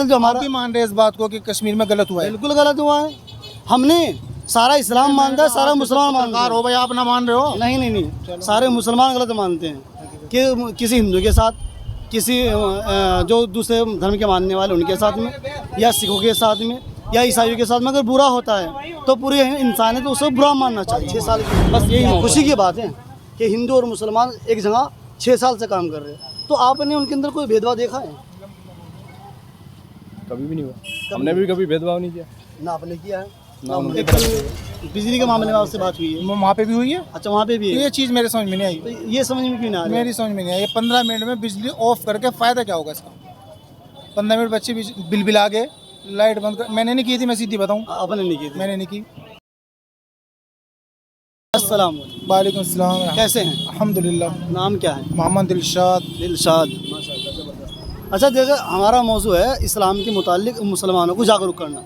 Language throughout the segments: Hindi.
जो हमारा मान रहे इस बात को कि कश्मीर में गलत हुआ है? बिल्कुल गलत हुआ है। हमने सारा इस्लाम मानता है, सारा मुसलमान मानता है। हो भाई, आप ना मान रहे हो? नहीं नहीं नहीं, सारे मुसलमान गलत मानते हैं कि किसी हिंदू के साथ, किसी जो दूसरे धर्म के मानने वाले उनके साथ में, या सिखों के साथ में, या ईसाइयों के साथ में अगर बुरा होता है तो पूरी इंसानियत तो उसे बुरा मानना चाहिए। 6 साल की बस यही खुशी की बात है कि हिंदू और मुसलमान एक जगह 6 साल से काम कर रहे हैं। तो आपने उनके अंदर कोई भेदभाव देखा है? कभी भी नहीं हुआ, हमने भी कभी भेदभाव नहीं किया ना आपने किया है ना उनके बिजली के मामले में आपसे बात हुई है? वहाँ पे भी हुई है। अच्छा, वहाँ पे भी है। ये चीज़ मेरे समझ में नहीं आई। तो ये समझ में क्यों ना आ रही है? मेरी समझ में नहीं आई। 15 मिनट में बिजली ऑफ करके फ़ायदा क्या होगा इसका? 15 मिनट बच्चे बिल आ गए, लाइट बंद कर। मैंने नहीं की थी, मैं सीधी बताऊँ, आपने नहीं की थी? मैंने नहीं की। अस्सलाम वालेकुम अस्सलाम। कैसे हैं? अल्हम्दुलिल्लाह। नाम क्या है? मोहम्मद दिलशाद। दिलशाद, माशाल्लाह, ज़बरदस्त। अच्छा, जैसे हमारा मौजू है इस्लाम के मुतालिक मुसलमानों को जागरूक करना,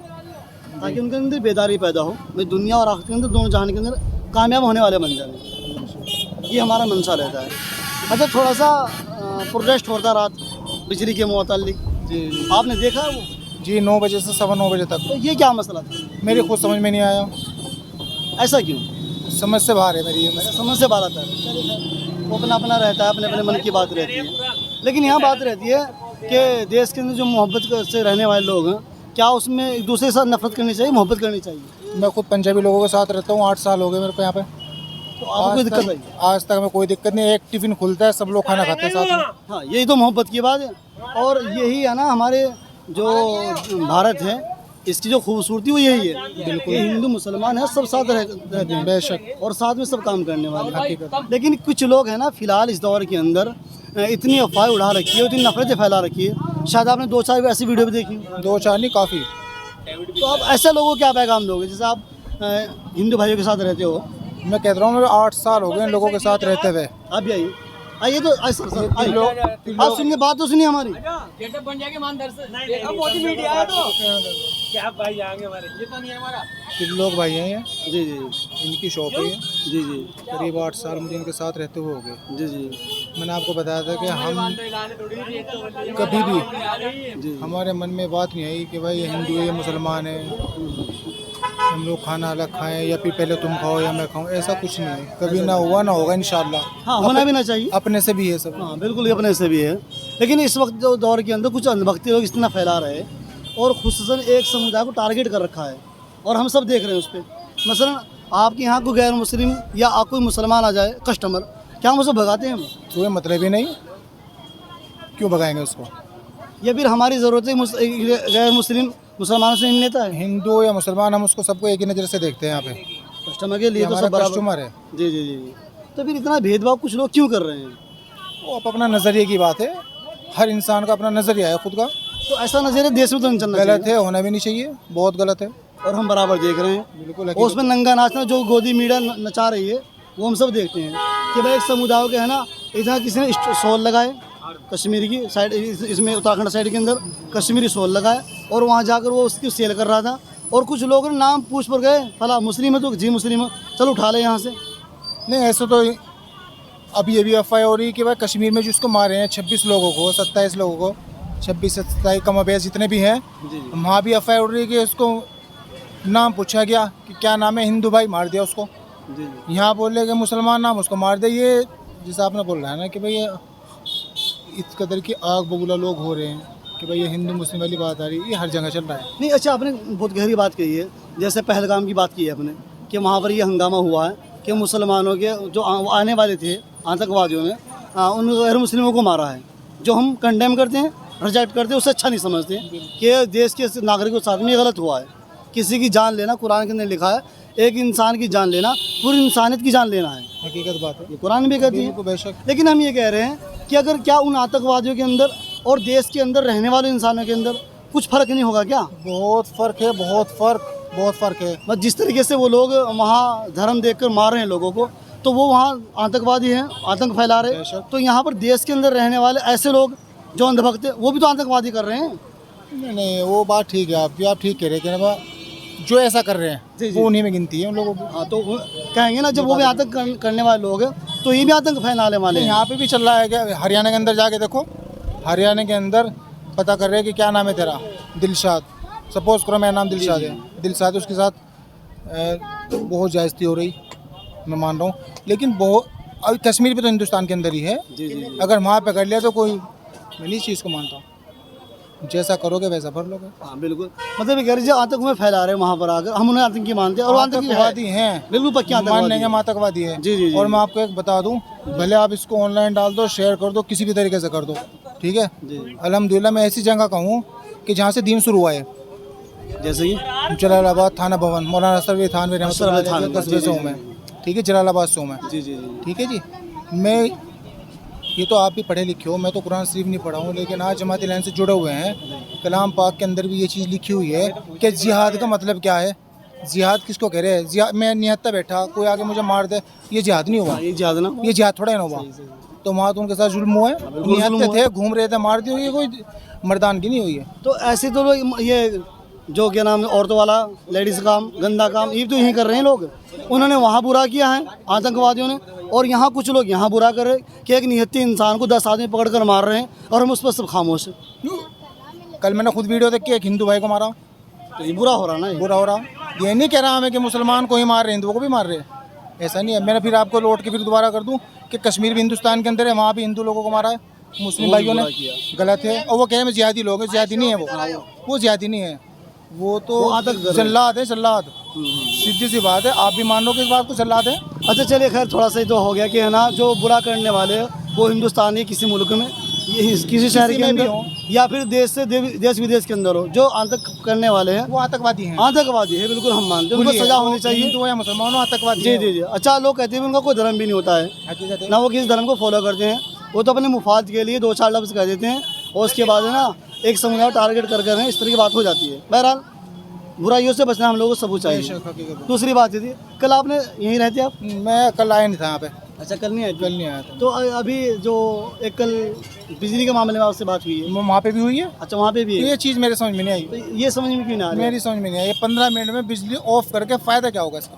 ताकि उनके अंदर बेदारी पैदा हो, भाई दुनिया और आखिरत के अंदर दोनों जहान के अंदर कामयाब होने वाले बन जाए। ये हमारा मंशा रहता है। अच्छा, थोड़ा सा प्रोटेस्ट होता रात बिजली के मुतालिक, जी आपने देखा वो? जी, 9 बजे से 9:15 बजे तक। तो ये क्या मसला था? मेरे खुद समझ में नहीं आया। ऐसा क्यों? समझ से बाहर है मेरी ये। समझ से बात आता है, वो अपना अपना रहता है, अपने अपने मन की बात रहती है। लेकिन यहाँ बात रहती है कि देश के अंदर जो मोहब्बत से रहने वाले लोग हैं, क्या उसमें एक दूसरे के साथ नफरत करनी चाहिए, मोहब्बत करनी चाहिए? मैं खुद पंजाबी लोगों के साथ रहता हूँ, 8 साल हो गए मेरे को यहाँ पे। तो आपको कोई दिक्कत नहीं? आज तक में कोई दिक्कत नहीं। एक टिफिन खुलता है, सब लोग खाना खाते हैं साथ में। हाँ, यही तो मोहब्बत की बात है। और यही है ना हमारे जो भारत है, इसकी जो खूबसूरती वो यही है। बिल्कुल, हिंदू मुसलमान है, सब साथ रहते हैं बेशक, और साथ में सब काम करने वाले। लेकिन कुछ लोग हैं ना, फिलहाल इस दौर के अंदर इतनी अफवाह उड़ा रखी है, इतनी नफरतें फैला रखी है। शायद आपने 2-4 ऐसी वीडियो भी देखी। 2-4 नहीं, काफ़ी। तो आप ऐसे लोगों को क्या पैगाम दोगे? जैसे आप हिंदू भाइयों के साथ रहते हो। मैं कहता रहा हूँ, मेरे 8 साल हो गए इन लोगों के साथ रहते हुए। आप भी आइए, आइए तो आइए सर, आइए। आप सुनिए, बात तो सुनिए हमारी। तीन लोग भाई हैं ये, जी जी इनकी शॉप है ये। जी जी करीब 8 साल मुझे इनके साथ रहते हुए हो गए। जी जी मैंने आपको बताया था कि हम कभी भी जी हमारे मन में बात नहीं आई कि भाई ये हिंदू है, ये मुसलमान है, हम लोग खाना अलग खाएं या फिर पहले तुम खाओ या मैं खाऊं। ऐसा कुछ नहीं है, कभी ना हुआ ना होगा इंशाल्लाह। हाँ, होना भी ना चाहिए। अपने से भी है सब। हाँ, बिल्कुल, ये अपने से भी है। लेकिन इस वक्त जो दौर के अंदर कुछ अंधभक्ति लोग इतना फैला रहे हैं और खुसूसन एक समुदाय को टारगेट कर रखा है, और हम सब देख रहे हैं उस पर। मसलन आपके यहाँ कोई गैर मुस्लिम या कोई मुसलमान आ जाए कस्टमर, क्या हम उसे भगाते हैं? हम कोई मतलब ही नहीं, क्यों भगाएंगे उसको? या फिर हमारी ज़रूरत है गैर मुस्लिम मुसलमानों से नहीं लेता है? हिंदू या मुसलमान, हम उसको सबको एक ही नज़र से देखते हैं। यहाँ पे कस्टमर के लिए तो हमारा सब बराबर कस्टमर है। जी जी जी जी। तो फिर इतना भेदभाव कुछ लोग क्यों कर रहे हैं? वो अपना नज़रिए की बात है, हर इंसान का अपना नज़रिया है खुद का। तो ऐसा नजरिया देश में तो नहीं चलना गलत चाहिए। है, होना भी नहीं चाहिए, बहुत गलत है। और हम बराबर देख रहे हैं। बिल्कुल और उसमें नंगा नाचना जो गोदी मीडिया नचा रही है, वो हम सब देखते हैं कि भाई एक समुदाय के है ना, इधर किसी ने शॉल लगाए कश्मीर की साइड, इसमें उत्तराखंड साइड के अंदर कश्मीरी शॉल लगाए, और वहाँ जाकर वो उसकी सेल कर रहा था। और कुछ लोग नाम पूछ पर गए, फला मुस्लिम है तो जी मुस्लिम है, चलो उठा ले यहाँ से। नहीं, ऐसा तो अभी ये भी अफवाह हो रही है कि भाई कश्मीर में जिसको मारे हैं 26 लोगों को, 27 लोगों को, 26 से 27 कम अबेज जितने भी हैं, वहाँ भी अफवाह उड़ रही है कि उसको नाम पूछा गया कि क्या नाम है, हिंदू भाई मार दिया उसको। यहाँ बोले कि मुसलमान नाम, उसको मार दिया। ये जैसा आपने बोल रहा है ना कि भाई इस कदर की आग बबूला लोग हो रहे हैं कि भाई ये हिंदू मुस्लिम वाली बात आ रही है, ये हर जगह चल रहा है। नहीं, अच्छा, आपने बहुत गहरी बात कही है। जैसे पहलगाम की बात की है आपने कि वहाँ पर ये हंगामा हुआ है कि मुसलमानों के जो आने वाले थे आतंकवादियों ने उन गैर मुस्लिमों को मारा है, जो हम कंडेम करते हैं, रिजेक्ट करते हैं, उससे अच्छा नहीं समझते कि देश के नागरिकों के साथ में ये गलत हुआ है। किसी की जान लेना, कुरान के अंदर लिखा है, एक इंसान की जान लेना पूरी इंसानियत की जान लेना है। हकीकत बात है, ये कुरान भी कहती है। बेशक। लेकिन हम ये कह रहे हैं कि अगर क्या उन आतंकवादियों के अंदर और देश के अंदर रहने वाले इंसानों के अंदर कुछ फ़र्क नहीं होगा क्या? बहुत फ़र्क है, बहुत फ़र्क है। बस जिस तरीके से वो लोग वहाँ धर्म देखकर मार रहे हैं लोगों को, तो वो वहाँ आतंकवादी हैं, आतंक फैला रहे हैं। तो यहाँ पर देश के अंदर रहने वाले ऐसे लोग जो अंधभक्त हैं, वो भी तो आतंकवादी कर रहे हैं। नहीं, वो बात ठीक है, आप ठीक कह रहे हैं कि जो ऐसा कर रहे हैं वो उन्हीं में गिनती है उन लोगों की। हाँ, तो कहेंगे ना, जब वो भी आतंक करने वाले लोग हैं तो ये भी आतंक फैलाने वाले हैं। यहाँ पे भी चल रहा है क्या? हरियाणा के अंदर जाके देखो, हरियाणा के अंदर पता कर रहे हैं कि क्या नाम है तेरा, दिलशाद, सपोज करो मेरा नाम दिलशाद है, दिलशाद उसके साथ बहुत ज्यादती हो रही, मैं मान रहा हूँ, लेकिन बहुत अभी कश्मीर पे तो हिंदुस्तान के अंदर ही है। जी जी जी। अगर वहाँ पे कर लिया तो कोई, मैं नहीं इस चीज़ को मानता हूँ, जैसा करोगे वैसा भर लोगे। हाँ बिल्कुल, मतलब ये कह रहे जो आतंक में फैला रहे हैं वहाँ पर आकर, हम उन्हें आतंकी मानते हैं और आतंकवादी हैं, बिल्कुल पक्के मान आतंकवादी लेंगे हैं। हम आतंकवादी है। जी, जी, जी। और मैं आपको एक बता दूं, भले आप इसको ऑनलाइन डाल दो, शेयर कर दो, किसी भी तरीके से कर दो, ठीक है। जी। अल्हम्दुलिल्लाह मैं ऐसी जगह का हूँ कि जहाँ से दीन शुरू हुआ है, जैसे कि जलालाबाद थाना भवन, मौलाना असरफ थानवी असरफ रहमतुल्लाह थानवी, अलैह कस्बे जी, से जी, हूँ मैं, ठीक है, जलालाबाद से हूँ मैं, जी जी जी। ठीक है जी। मैं, ये तो आप भी पढ़े लिखे हो, मैं तो कुरान शरीफ नहीं पढ़ा हूँ, लेकिन आज जमाती लाइन से जुड़े हुए हैं, कलाम पाक के अंदर भी ये चीज़ लिखी हुई है कि जिहाद का मतलब क्या है, जिहाद किसको कह रहे हैं। जिहाद, मैं निहत्ता बैठा, कोई आगे मुझे मार दे, ये जिहाद नहीं हुआ, ये जिहाद ना, ये जिहाद थोड़ा ही ना हुआ। तो वहाँ तो उनके साथ जुल्म हुआ है, बिल्कुल जुल्म निहत्ते हुआ थे, घूम रहे थे, मार दी हुई है, कोई मर्दानगी नहीं हुई है। तो ऐसे तो लोग ये जो क्या नाम है औरतों वाला लेडीज काम, गंदा काम, ये तो यहीं कर रहे हैं लोग। उन्होंने वहाँ बुरा किया है आतंकवादियों ने, और यहाँ कुछ लोग यहाँ बुरा कर रहे हैं कि एक निहत्ती इंसान को 10 आदमी पकड़ कर मार रहे हैं और हम उस पर सब खामोश हैं। कल मैंने खुद वीडियो देख के एक हिंदू भाई को मारा, तो ये बुरा हो रहा ना ये। बुरा हो रहा। ये नहीं कह रहा हमें कि मुसलमान को ही मार रहे हैं, हिंदुओं को भी मार रहे हैं, ऐसा नहीं है। मैंने फिर आपको लौट के फिर दोबारा कर दूं कि कश्मीर भी हिंदुस्तान के अंदर है, वहाँ भी हिंदू लोगों को मारा है, मुस्लिम भाइयों ने, गलत है। और वो कह रहे हैं जिहादी लोग हैं, जिहादी नहीं है वो जिहादी नहीं है, वो तो जल्लाद है, जल्लाद, सीधी सी बात है। आप भी मान लो कि इस बात को जल्लाद है। अच्छा चलिए, खैर थोड़ा सा ही तो हो गया कि है ना, जो बुरा करने वाले हैं वो हिंदुस्तान के किसी मुल्क में, किसी शहर के में भी अंदर हो, या फिर देश विदेश के अंदर हो, जो आतंक करने वाले हैं वो आतंकवादी हैं, आतंकवादी है, बिल्कुल हम मानते हैं, उनको सजा होनी चाहिए। हिंदू या मुसलमान हो, आतंकवादी जी हैं जी जी। अच्छा, लोग कहते हैं उनका कोई धर्म भी नहीं होता है, वो। हकीकत है। ना वो किसी धर्म को फॉलो करते हैं, वो तो अपने मुफाद के लिए 2-4 लफ्ज़ कह देते हैं और उसके बाद है ना एक समुदाय को टारगेट कर कर इस तरह की बात हो जाती है। बहरहाल बुराइयों से बचना हम लोगों को सबूत चाहिए। हकीकत है। दूसरी बात ये थी, कल आपने यहीं रहते आप? मैं कल आया नहीं था यहाँ पे, अच्छा, कल नहीं आए थे? कल नहीं आया था। तो अभी जो एक कल बिजली के मामले में आपसे बात हुई है, वहाँ पे भी हुई है, अच्छा वहाँ पे भी है, ये चीज़ मेरे समझ में नहीं आई, तो ये समझ में क्यों नहीं आ रहा है? मेरी समझ में नहीं आई। ये 15 मिनट में बिजली ऑफ करके फ़ायदा क्या होगा इसका?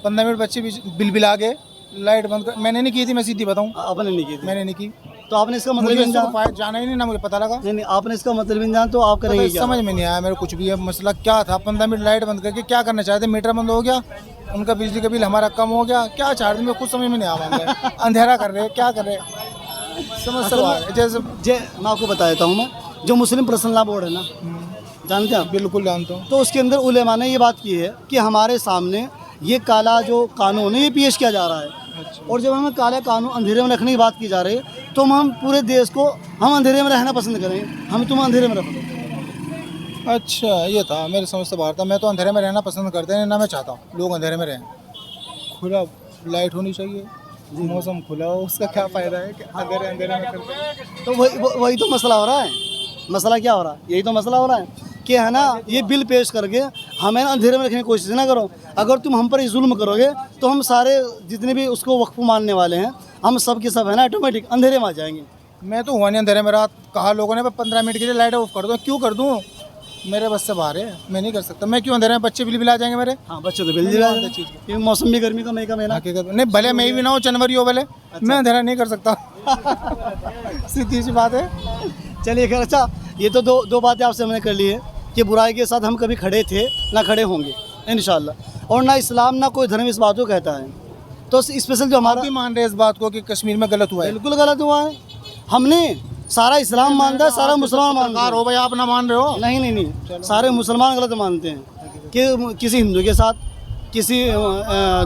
15 मिनट बच्चे बिल बिला गए, लाइट बंद कर, मैंने नहीं की थी, मैं सीधी बताऊँ, आपने नहीं की थी, मैंने नहीं की। तो आपने इसका मतलब मुझे ही नहीं इसको जाना? फायदा जाना ही नहीं ना, मुझे पता लगा। नहीं नहीं, आपने इसका मतलब ही नहीं जाना, तो आप करेंगे क्या? समझ में नहीं आया मेरे कुछ भी। है मसला क्या था, 15 मिनट लाइट बंद करके क्या करना चाहते? मीटर बंद हो गया, उनका बिजली का बिल हमारा कम हो गया, क्या चाह रहे? कुछ समझ में नहीं आ रहा है। अंधेरा कर रहे हैं, क्या कर रहे हैं, समझ सब आ रहा है। जैसे मैं आपको बता देता हूँ, मैं जो मुस्लिम पर्सनल लॉ बोर्ड है ना, जानते हैं आप? बिल्कुल जानता हूँ। तो उसके अंदर उलेमा ने ये बात की है कि हमारे सामने ये काला जो कानून है ये पेश किया जा रहा है, और जब हमें काला कानून अंधेरे में रखने की बात की जा रही है, तो हम पूरे देश को हम अंधेरे में रहना पसंद करेंगे, हम तुम अंधेरे में रख दो। अच्छा, ये था, मेरे समझ से बाहर था। मैं तो अंधेरे में रहना पसंद करते हैं ना, मैं चाहता हूँ लोग अंधेरे में रहें। खुला लाइट होनी चाहिए, मौसम खुला हो, उसका क्या फ़ायदा है कि अंधेरे अंधेरे में करके? तो वही तो मसला हो रहा है। मसला क्या हो रहा है? यही तो मसला हो रहा है कि है ना, ये बिल पेश करके हमें अंधेरे में रखने की कोशिश ना करो। अगर तुम हम पर ही जुल्म करोगे तो हम सारे जितने भी उसको वक्फ मानने वाले हैं, हम सब के सब है ना ऑटोमेटिक अंधेरे में आ जाएंगे। मैं तो हुआ नहीं अंधेरे में, रात कहा लोगों ने 15 मिनट के लिए लाइट ऑफ कर दो, क्यों कर दूँ? मेरे बस से बाहर है, मैं नहीं कर सकता। मैं क्यों अंधेरे में, बच्चे बिल बिला जाएंगे मेरे। हाँ, बच्चों तो बिल दिला ये मौसम भी गर्मी का मई का महीना। हकीकत नहीं, भले मैं भी ना हो, जनवरी हो, भले मैं अंधेरा नहीं कर सकता। सीधी सी बात है। चलिए खैर, अच्छा ये तो दो बातें आपसे हमने कर ली है कि बुराई के साथ हम कभी खड़े थे ना खड़े होंगे इंशाल्लाह, और ना इस्लाम ना कोई धर्म इस बात को कहता है। तो स्पेशल जो हमारा भी मान रहे हैं इस बात को कि कश्मीर में गलत हुआ है, बिल्कुल गलत हुआ है। हमने सारा इस्लाम मानता है, सारा मुसलमान मानता है। हो भाई, आप ना मान रहे हो? नहीं नहीं नहीं, सारे मुसलमान गलत मानते हैं कि किसी हिंदू के साथ, किसी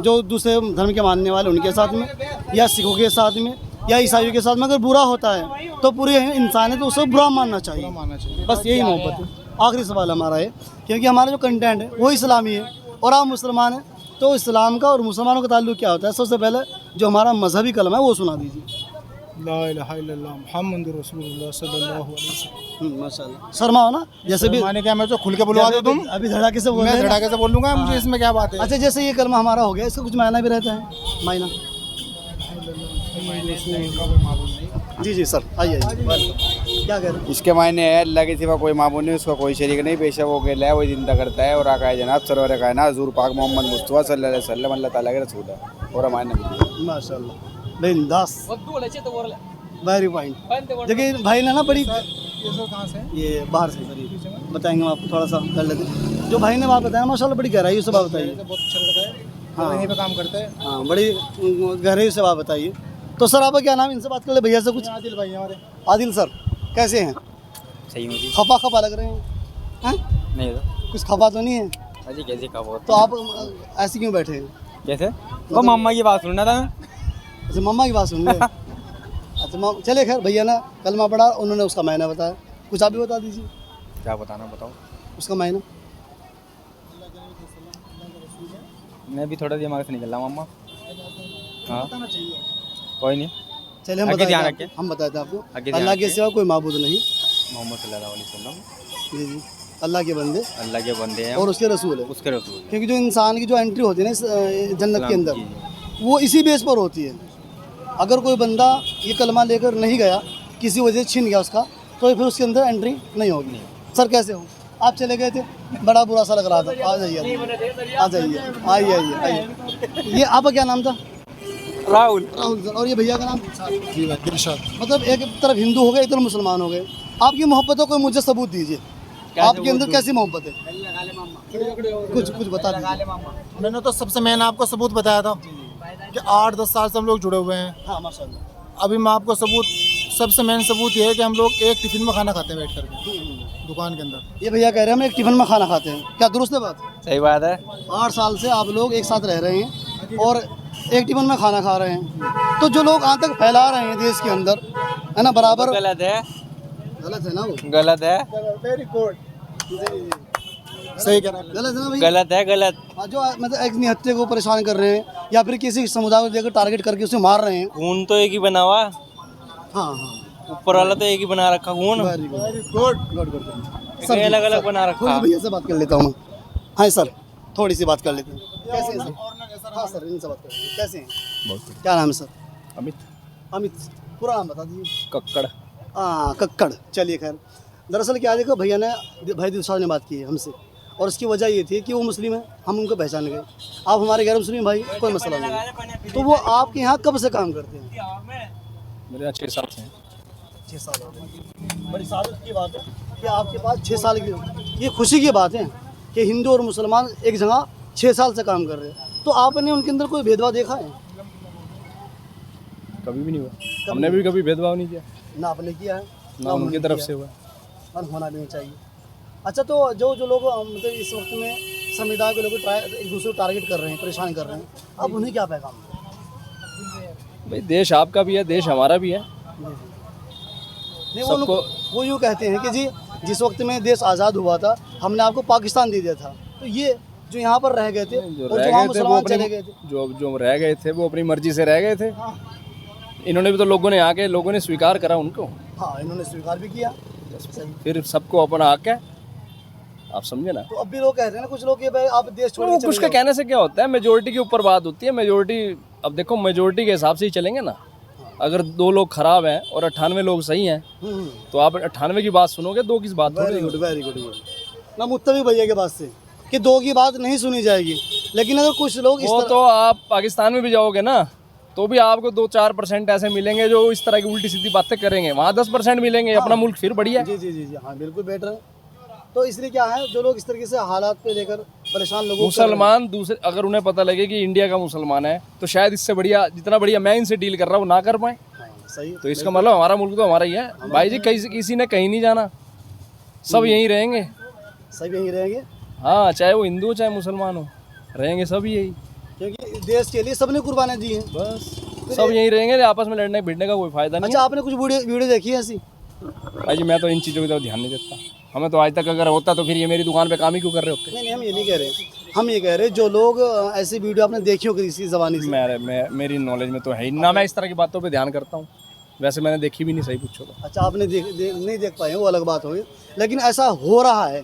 जो दूसरे धर्म के मानने वाले उनके साथ में, या सिखों के साथ में, या ईसाइयों के साथ में अगर बुरा होता है तो पूरे इंसानियत तो उसे बुरा मानना चाहिए। बस यही मोहब्बत है। आखिरी सवाल हमारा है, क्योंकि हमारा जो कंटेंट है वो इस्लामी है और आप मुसलमान हैं, तो इस्लाम का और मुसलमानों का ताल्लुक क्या होता है? सबसे पहले जो हमारा मजहबी कलमा है वो सुना दीजिए। ला इलाहा इल्लल्लाह मुहम्मदुर रसूलुल्लाह सल्लल्लाहु अलैहि वसल्लम। माशाल्लाह, शर्मा हो ना, जैसे भी माने क्या, मैं तो खुल के बुलवा दो तुम। अभी धड़ाके से बोल रहे मैं हैं ना। धड़ाके से बोलूँगा, मुझे इसमें क्या बात है? अच्छा, जैसे ये कलमा हमारा हो गया, इसका कुछ मायना भी रहता है? मायना जी जी सर, आइए क्या कह रहे हैं? इसके मायने है अल्लाह के सिवा कोई माबूद नहीं, उसका कोई शरीक नहीं, बेशक वो अकेला है, वही जिंदा करता है, और आका जनाब सरवर कायनात हुज़ूर पाक मोहम्मद मुस्तफ़ा सल्लल्लाहु अलैहि वसल्लम अल्लाह ताला के रसूल है और हमारे नबी। माशाल्लाह, बिंदास, वेरी पॉइंट। देखिए भाई ने ना बड़ी ये सब कहाँ से है? ये बाहर से सर, ये बताएंगे हम आपको, थोड़ा सा कर लेते हैं। जो भाई ने बात बताया माशाल्लाह बड़ी गहराई से बात बताइए। बहुत अच्छा लड़का है, हाँ। यहीं पे काम करते हैं। हाँ, बड़ी गहराई से बात बताइए। तो सर आपका क्या नाम है, इनसे बात कर ले भैया से कुछ। आदिल भाई हमारे। आदिल सर कैसे हैं? सही हूँ जी। खफा खफा लग रहे हैं, हैं? नहीं तो कुछ खफा तो नहीं है? अजी कैसे कब तो आप ऐसे क्यों बैठे हैं? कैसे वो मम्मा की बात सुनना था। अच्छा मम्मा की बात सुन रहे हैं। अच्छा चले खैर, भैया ना कलमा पढ़ा, उन्होंने उसका मायना बताया, कुछ आप भी बता दीजिए क्या बताना बताओ। उसका मायना। मैं भी थोड़ा दिमाग से निकल रहा मम्मा। हाँ बताना चाहिए। कोई नहीं। चले हम आगे ध्यान बताते रखें। हैं, हम बताते हैं आपको। आगे ध्यान अल्लाह के रखें। सिवा कोई माबूद नहीं। मोहम्मद सल्लल्लाहु अलैहि वसल्लम जी जी, अल्लाह के बंदे अल्लाह के बंदे हैं और उसके रसूल है। उसके रसूल हैं। क्योंकि जो इंसान की जो एंट्री होती है ना इस जन्नत के अंदर, जी। वो इसी बेस पर होती है। अगर कोई बंदा ये कलमा लेकर नहीं गया, किसी वजह से छिन गया उसका, तो फिर उसके अंदर एंट्री नहीं होगी। सर कैसे हो? आप चले गए थे, बड़ा बुरा सा लग रहा था। आ जाइए आ जाइए, आइए आइए आइए। ये आपका क्या नाम था? राहुल। राहुल सर। और ये भैया का नाम? जी भाई दिलशाद। मतलब एक तरफ हिंदू हो गए, एक तरफ मुसलमान हो गए। आपकी मोहब्बत को मुझे सबूत दीजिए, आपके अंदर कैसी मोहब्बत है? कुछ कुछ बता दीजिए। मैंने तो सबसे मैंने आपको सबूत बताया था कि 8-10 साल से हम लोग जुड़े हुए हैं। हाँ माशाल्लाह। अभी मैं आपको सबूत, सबसे मेन सबूत ये है कि हम लोग एक टिफिन में खाना खाते हैं बैठ करके दुकान के अंदर। ये भैया कह रहे हैं हम एक टिफिन में खाना खाते हैं, क्या दुरुस्त है बात? सही बात है। 8 साल से आप लोग एक साथ रह रहे हैं और एक टिफिन में खाना खा रहे हैं। तो जो लोग आतंक फैला रहे हैं देश के अंदर, है ना, बराबर गलत है। गलत है ना वो? गलत है। Very good. सही कह रहा है। गलत है ना भाई? गलत है गलत। जो मतलब एक निहत्थे को परेशान कर रहे हैं या फिर किसी समुदाय को लेकर टारगेट करके उसे मार रहे हैं। खून तो एक ही बना हुआ। हाँ हाँ, ऊपर वाला तो एक ही बना रखा खून। Very good good good. Sir अलग अलग बना थोड़ी रखा। सी भैया से बात कर लेता हूँ। हाँ सर, थोड़ी सी बात कर लेते हैं। कैसे हैं सर? हाँ सर, इनसे बात कर लेते हैं। कैसे हैं? क्या नाम है सर? अमित अमित। पूरा नाम बता दीजिए। कक्कड़। हाँ कक्कड़। चलिए खैर, दरअसल क्या देखो, भैया ने भाई दिलशाद ने बात की है हमसे, और उसकी वजह ये थी कि वो मुस्लिम है, हम उनको पहचान गए। आप हमारे गैर मुस्लिम भाई, कोई मसला नहीं। तो वो आपके यहाँ कब से काम करते हैं? मेरे यहाँ 6 साल से हैं। 6 साल हो गए। बड़ी सादत की बात है कि आपके पास 6 साल की, ये खुशी की बात है कि हिंदू और मुसलमान एक जगह 6 साल से काम कर रहे हैं। तो आपने उनके अंदर कोई भेदभाव देखा है? कभी भी नहीं हुआ, हमने भी कभी भेदभाव नहीं किया, ना आपने किया है ना उनकी तरफ से हुआ। और होना भी नहीं चाहिए। अच्छा, तो जो लोग मतलब इस वक्त में संविधान को लोग एक दूसरे को टारगेट कर रहे हैं, परेशान कर रहे हैं, अब उन्हें क्या पैगाम दें? भाई देश आपका भी है, देश हमारा भी है। नहीं, वो यूँ कहते हैं कि जी जिस वक्त में देश आज़ाद हुआ था हमने आपको पाकिस्तान दे दिया था, तो ये जो यहाँ पर रह गए थे जो और जो रह वहाँ गए थे वो मुसलमान चले गए थे। जो रह गए थे वो अपनी मर्जी से रह गए थे। इन्होंने भी तो लोगों ने स्वीकार करा उनको, हाँ, इन्होंने स्वीकार भी किया। फिर सबको अपना हक है, आप समझे ना। तो अब भी लोग कह रहे हैं ना, कुछ लोग, कि भाई आप देश छोड़ वो के चले कुछ का जाओ। कहने से क्या होता है, मेजोरिटी के ऊपर बात होती है। मेजोरिटी, अब देखो मेजोरिटी के हिसाब से ही चलेंगे ना। अगर 2 लोग खराब हैं और 98 लोग सही हैं, तो आप 98 की बात सुनोगे, 2 की बात थोड़ी। Very good very good good. मैं मुत्तफिक भैया के बात से कि 2 की बात नहीं सुनी जाएगी, लेकिन अगर कुछ लोग इस वो तरह, तो आप पाकिस्तान में भी जाओगे ना, तो भी आपको 2-4% ऐसे मिलेंगे जो इस तरह की उल्टी सीधी बातें करेंगे। वहाँ 10% मिलेंगे। अपना मुल्क फिर बढ़िया है। जी जी जी जी, हाँ बिल्कुल बेटर है। तो इसलिए क्या है, जो लोग इस तरीके से हालात पे लेकर परेशान लोगों को मुसलमान दूसरे, अगर उन्हें पता लगे कि इंडिया का मुसलमान है, तो शायद इससे बढ़िया, जितना बढ़िया मैं इनसे डील कर रहा हूँ, ना कर पाए। हाँ, सही। तो इसका मतलब हमारा मुल्क तो हमारा ही है भाई जी। किसी ने कहीं नहीं जाना, सब यहीं रहेंगे। सब यहीं रहेंगे, हाँ, चाहे वो हिंदू हो चाहे मुसलमान हो, रहेंगे सब यही। क्योंकि देश के लिए सबने कुर्बानियाँ दी हैं। बस सब यहीं रहेंगे। आपस में लड़ने भिड़ने का कोई फायदा नहीं अच्छा, आपने कुछ वीडियो देखी है ऐसी? है भाई जी। मैं तो इन चीज़ों की तरफ ध्यान नहीं देता। हमें तो आज तक अगर होता तो फिर ये मेरी दुकान पे काम ही क्यों कर रहे होते। नहीं, हम ये नहीं कह रहे, हम ये कह रहे जो लोग ऐसी वीडियो आपने देखी हो किसी ज़बानी से। मेरी नॉलेज में तो है ही ना। मैं इस तरह की बातों पे ध्यान करता हूँ। वैसे मैंने देखी भी नहीं, सही पूछो तो। अच्छा, आपने नहीं देख पाए, वो अलग बात होगी। लेकिन ऐसा हो रहा है,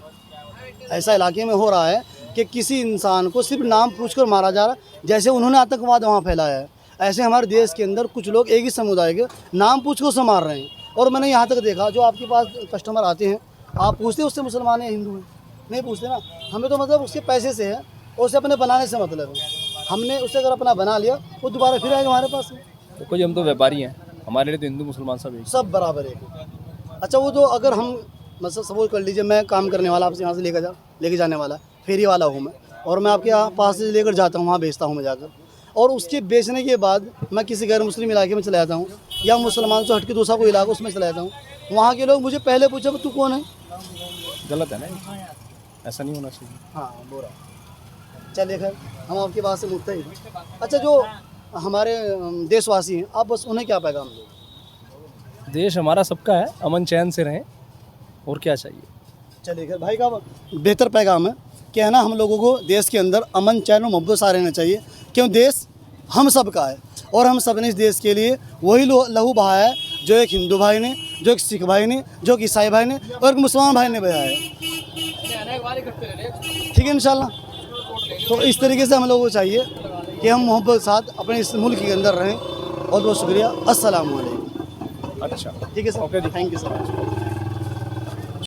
ऐसा इलाके में हो रहा है कि किसी इंसान को सिर्फ नाम पूछकर मारा जा रहा है। जैसे उन्होंने आतंकवाद वहाँ फैलाया है, ऐसे हमारे देश के अंदर कुछ लोग एक ही समुदाय के नाम पूछकर उसे मार रहे हैं। और मैंने यहाँ तक देखा, जो आपके पास कस्टमर आते हैं, आप पूछते हैं उससे मुसलमान है हिंदू है? नहीं पूछते ना। हमें तो मतलब उसके पैसे से है, और उसे अपने बनाने से मतलब है। हमने उसे अगर अपना बना लिया, वो दोबारा फिर आएगा हमारे पास। देखो जी, हम तो व्यापारी हैं, हमारे लिए तो हिंदू मुसलमान सब एक। सब बराबर है। अच्छा वो तो अगर हम मतलब सपोज कर लीजिए मैं काम करने वाला आपसे यहाँ से लेके जाने वाला फेरी वाला हूँ मैं, और मैं आपके यहाँ पास से लेकर जाता हूँ, वहाँ बेचता हूँ मैं जाकर, और उसके बेचने के बाद मैं किसी गैर मुस्लिम इलाके में चला जाता हूँ या मुसलमान से हट के दूसरा कोई इलाका उसमें चला जाता हूँ, वहाँ के लोग मुझे पहले पूछे तू कौन है। गलत है ना, ऐसा नहीं होना चाहिए। हाँ बोरा। चलिए खैर हम आपकी बात से मुत्तहिद हैं। अच्छा जो हमारे देशवासी हैं, आप बस उन्हें क्या पैगाम दोगे? देश हमारा सबका है, अमन चैन से रहें, और क्या चाहिए। चलिए खैर भाई का बेहतर पैगाम है कि है ना, हम लोगों को देश के अंदर अमन चैन और मोहब्बत सा रहना चाहिए, क्यों देश हम सब का है और हम सब ने इस देश के लिए वही लहू बहाया है जो एक हिंदू भाई ने, जो एक सिख भाई ने, जो एक ईसाई भाई ने और एक मुसलमान भाई ने बहाया है। ठीक है इंशाल्लाह। तो इस तरीके से हम लोगों को चाहिए कि हम मोहब्बत के साथ अपने इस मुल्क के अंदर रहें। बहुत बहुत शुक्रिया। अस्सलाम वालेकुम। अच्छा ठीक है sir, okay ji. Thank you sir.